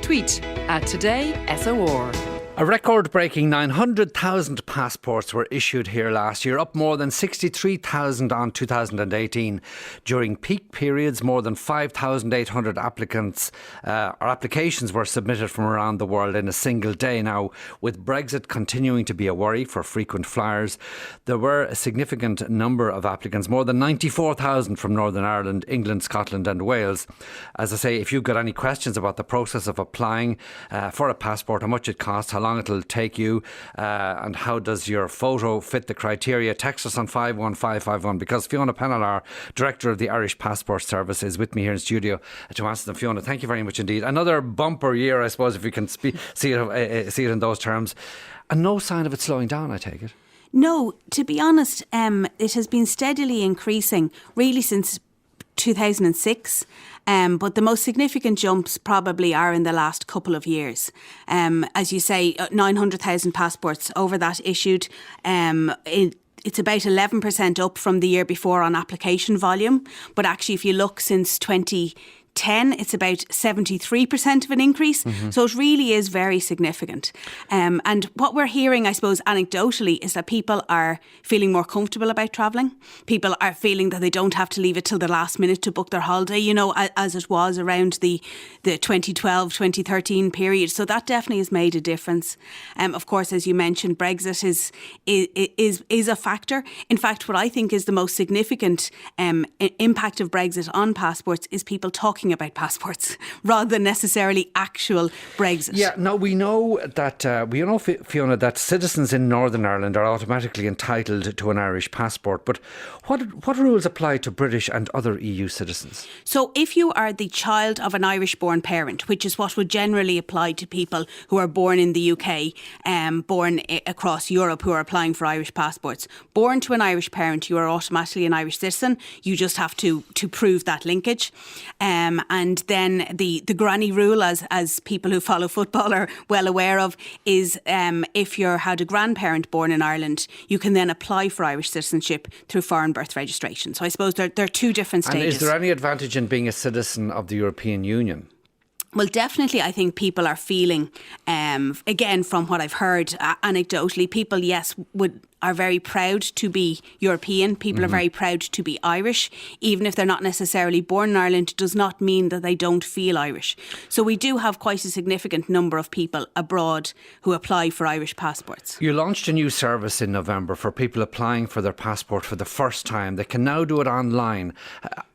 Tweet @TodaySOR. A record-breaking 900,000 passports were issued here last year, up more than 63,000 on 2018. During peak periods, more than 5,800 applications were submitted from around the world in a single day. Now, with Brexit continuing to be a worry for frequent flyers, there were a significant number of applicants, more than 94,000 from Northern Ireland, England, Scotland and Wales. As I say, if you've got any questions about the process of applying for a passport, how much it costs, how long it'll take you, and how does your photo fit the criteria, text us on 51551, because Fiona Penollar, Director of the Irish Passport Service, is with me here in studio to answer them. Fiona, thank you very much indeed. Another bumper year, I suppose, if you can see it in those terms, and no sign of it slowing down, I take it. No, to be honest, it has been steadily increasing really since 2006. But the most significant jumps probably are in the last couple of years. As you say, 900,000 passports over that issued. It's about 11% up from the year before on application volume. But actually, if you look since 2010, it's about 73% of an increase. Mm-hmm. So it really is very significant. And what we're hearing, I suppose, anecdotally, is that people are feeling more comfortable about travelling. People are feeling that they don't have to leave it till the last minute to book their holiday, you know, as it was around the 2012, 2013 period. So that definitely has made a difference. Of course, as you mentioned, Brexit is a factor. In fact, what I think is the most significant impact of Brexit on passports is people talking about passports rather than necessarily actual Brexit. Yeah, now we know that, Fiona, that citizens in Northern Ireland are automatically entitled to an Irish passport. But what rules apply to British and other EU citizens? So if you are the child of an Irish-born parent, which is what would generally apply to people who are born in the UK, born across Europe who are applying for Irish passports, born to an Irish parent, you are automatically an Irish citizen. You just have to prove that linkage. And then the granny rule, as people who follow football are well aware of, is if you had a grandparent born in Ireland, you can then apply for Irish citizenship through foreign birth registration. So I suppose there are two different stages. And is there any advantage in being a citizen of the European Union? Well, definitely, I think people are feeling, again, from what I've heard anecdotally, people, yes, are very proud to be European. People are very proud to be Irish. Even if they're not necessarily born in Ireland, it does not mean that they don't feel Irish. So we do have quite a significant number of people abroad who apply for Irish passports. You launched a new service in November for people applying for their passport for the first time. They can now do it online.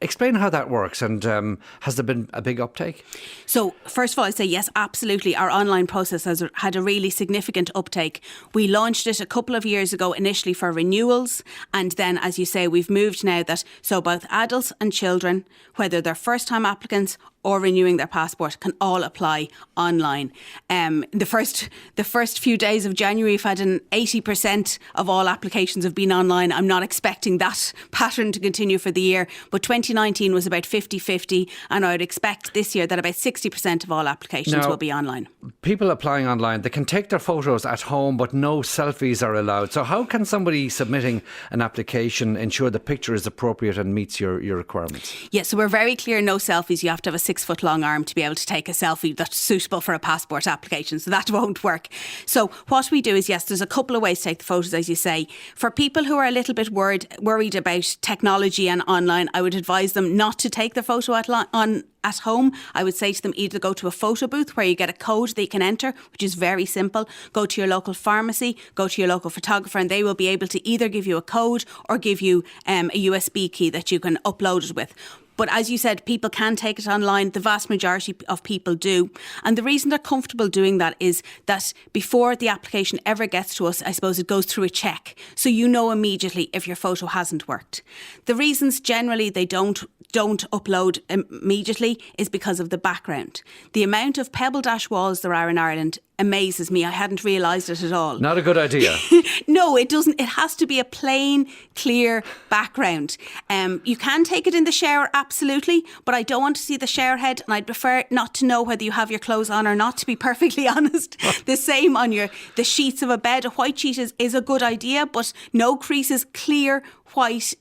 Explain how that works, and has there been a big uptake? So first of all, I'd say yes, absolutely. Our online process has had a really significant uptake. We launched it a couple of years ago initially for renewals, and then, as you say, we've moved now that so both adults and children, whether they're first time applicants or renewing their passport, can all apply online. The first few days of January, we've had an 80% of all applications have been online. I'm not expecting that pattern to continue for the year, but 2019 was about 50-50, and I would expect this year that about 60% of all applications will be online. People applying online, they can take their photos at home, but no selfies are allowed. So how can somebody submitting an application ensure the picture is appropriate and meets your requirements? Yes, so we're very clear, no selfies. You have to have a 6-foot long arm to be able to take a selfie that's suitable for a passport application. So that won't work. So what we do is, yes, there's a couple of ways to take the photos, as you say. For people who are a little bit worried about technology and online, I would advise them not to take the photo at home. I would say to them, either go to a photo booth where you get a code that you can enter, which is very simple. Go to your local pharmacy, go to your local photographer, and they will be able to either give you a code or give you a USB key that you can upload it with. But as you said, people can take it online. The vast majority of people do. And the reason they're comfortable doing that is that before the application ever gets to us, I suppose it goes through a check. So you know immediately if your photo hasn't worked. The reasons generally they don't upload immediately is because of the background. The amount of pebble dash walls there are in Ireland amazes me. I hadn't realised it at all. Not a good idea. No, it doesn't. It has to be a plain, clear background. You can take it in the shower, absolutely, but I don't want to see the shower head, and I'd prefer not to know whether you have your clothes on or not, to be perfectly honest. The same on the sheets of a bed. A white sheet is a good idea, but no creases, clear, white,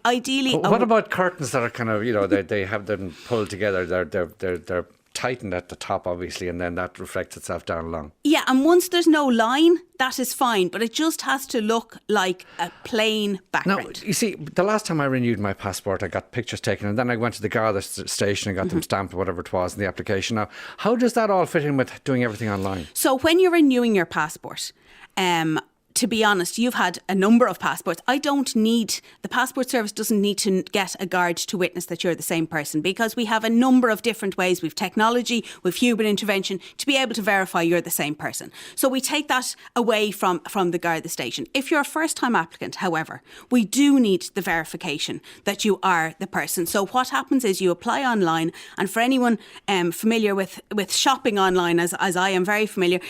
ideally. What about curtains that are kind of, they have them pulled together, they're tightened at the top, obviously, and then that reflects itself down along. Yeah, and once there's no line, that is fine, but it just has to look like a plain background. Now, you see, the last time I renewed my passport, I got pictures taken, and then I went to the Garda station and got them stamped, whatever it was, in the application. Now, how does that all fit in with doing everything online? So when you're renewing your passport, to be honest, you've had a number of passports. The passport service doesn't need to get a guard to witness that you're the same person, because we have a number of different ways. We've technology, we've human intervention to be able to verify you're the same person. So we take that away from the Garda station. If you're a first-time applicant, however, we do need the verification that you are the person. So what happens is you apply online, and for anyone familiar with shopping online, as I am very familiar,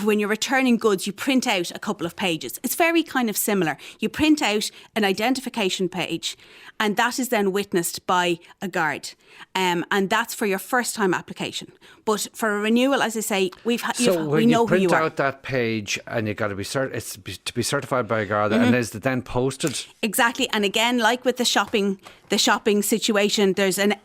when you're returning goods, you print out a couple of pages. It's very kind of similar. You print out an identification page, and that is then witnessed by a guard. And that's for your first time application. But for a renewal, as I say, we know who you are. So when you print out that page, and you've got to be it's to be certified by a Garda, and is it then posted? Exactly. And again, like with the shopping situation,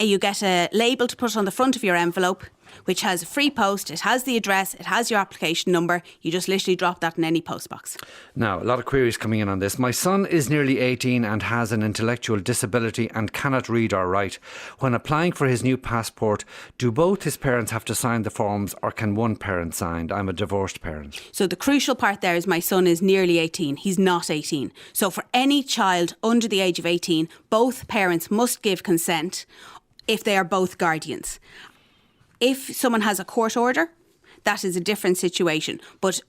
you get a label to put on the front of your envelope, which has a free post, it has the address, it has your application number. You just literally drop that in any post box. Now, a lot of queries coming in on this. My son is nearly 18 and has an intellectual disability and cannot read or write. When applying for his new passport, do both his parents have to sign the forms, or can one parent sign? I'm a divorced parent. So the crucial part there is my son is nearly 18. He's not 18. So for any child under the age of 18, both parents must give consent if they are both guardians. If someone has a court order, that is a different situation. But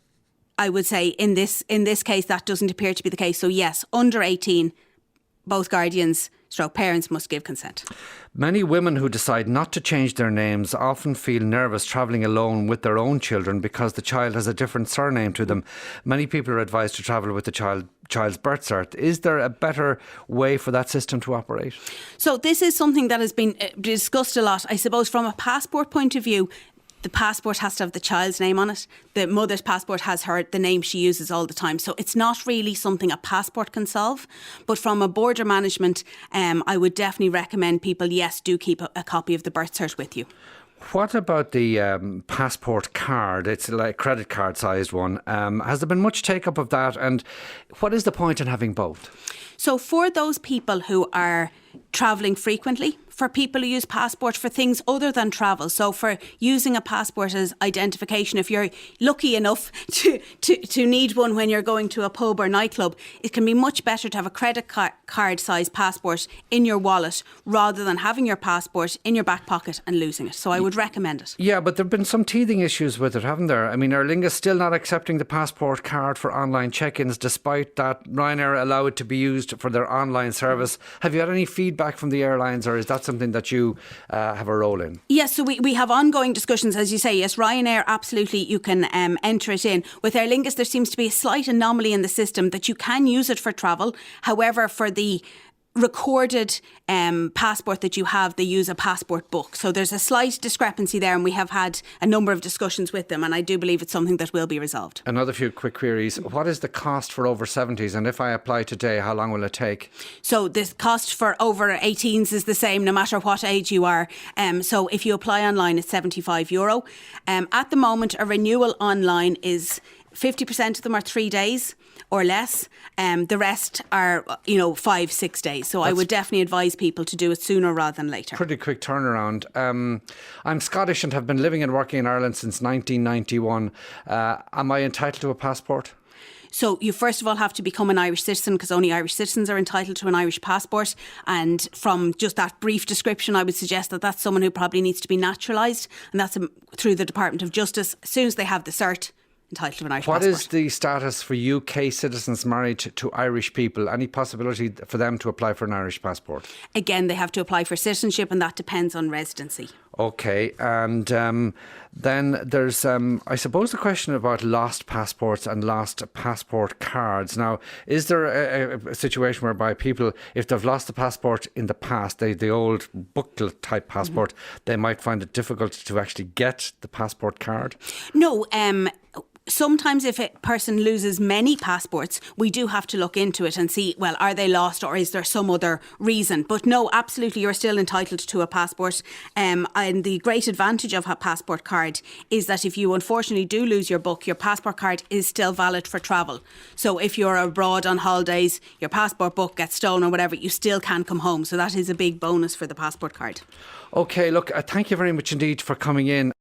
I would say in this case, that doesn't appear to be the case. So yes, under 18, both guardians / parents must give consent. Many women who decide not to change their names often feel nervous travelling alone with their own children because the child has a different surname to them. Many people are advised to travel with the child's birth cert. Is there a better way for that system to operate? So this is something that has been discussed a lot. I suppose from a passport point of view, the passport has to have the child's name on it. The mother's passport has the name she uses all the time. So it's not really something a passport can solve. But from a border management, I would definitely recommend people, yes, do keep a copy of the birth cert with you. What about the passport card? It's like a credit card sized one. Has there been much take up of that? And what is the point in having both? So for those people who are travelling frequently, for people who use passport for things other than travel, so for using a passport as identification, if you're lucky enough to need one when you're going to a pub or nightclub, it can be much better to have a credit card size passport in your wallet rather than having your passport in your back pocket and losing it. So I would recommend it. Yeah, but there have been some teething issues with it, haven't there? I mean, Aer Lingus still not accepting the passport card for online check-ins, despite that Ryanair allow it to be used for their online service. Have you had any feedback from the airlines, or is that something that you have a role in? Yes, so we have ongoing discussions, as you say. Yes, Ryanair, absolutely, you can enter it in. With Aer Lingus, there seems to be a slight anomaly in the system that you can use it for travel. However, for the recorded passport that you have, they use a passport book. So there's a slight discrepancy there, and we have had a number of discussions with them, and I do believe it's something that will be resolved. Another few quick queries. What is the cost for over 70s, and if I apply today, how long will it take? So the cost for over 18s is the same no matter what age you are. So if you apply online, it's €75. At the moment, a renewal online is 50% of them are 3 days or less. The rest are, 5-6 days. So I would definitely advise people to do it sooner rather than later. Pretty quick turnaround. I'm Scottish and have been living and working in Ireland since 1991. Am I entitled to a passport? So you first of all have to become an Irish citizen, because only Irish citizens are entitled to an Irish passport. And from just that brief description, I would suggest that that's someone who probably needs to be naturalised, and that's through the Department of Justice. As soon as they have the cert, entitled to an Irish passport. What is the status for UK citizens married to Irish people? Any possibility for them to apply for an Irish passport? Again, they have to apply for citizenship, and that depends on residency. Okay, and then there's, I suppose, the question about lost passports and lost passport cards. Now, is there a situation whereby people, if they've lost the passport in the past, the old booklet type passport, they might find it difficult to actually get the passport card? No, sometimes if a person loses many passports, we do have to look into it and see, well, are they lost or is there some other reason? But no, absolutely, you're still entitled to a passport. And the great advantage of a passport card is that if you unfortunately do lose your book, your passport card is still valid for travel. So if you're abroad on holidays, your passport book gets stolen or whatever, you still can come home. So that is a big bonus for the passport card. OK, look, thank you very much indeed for coming in.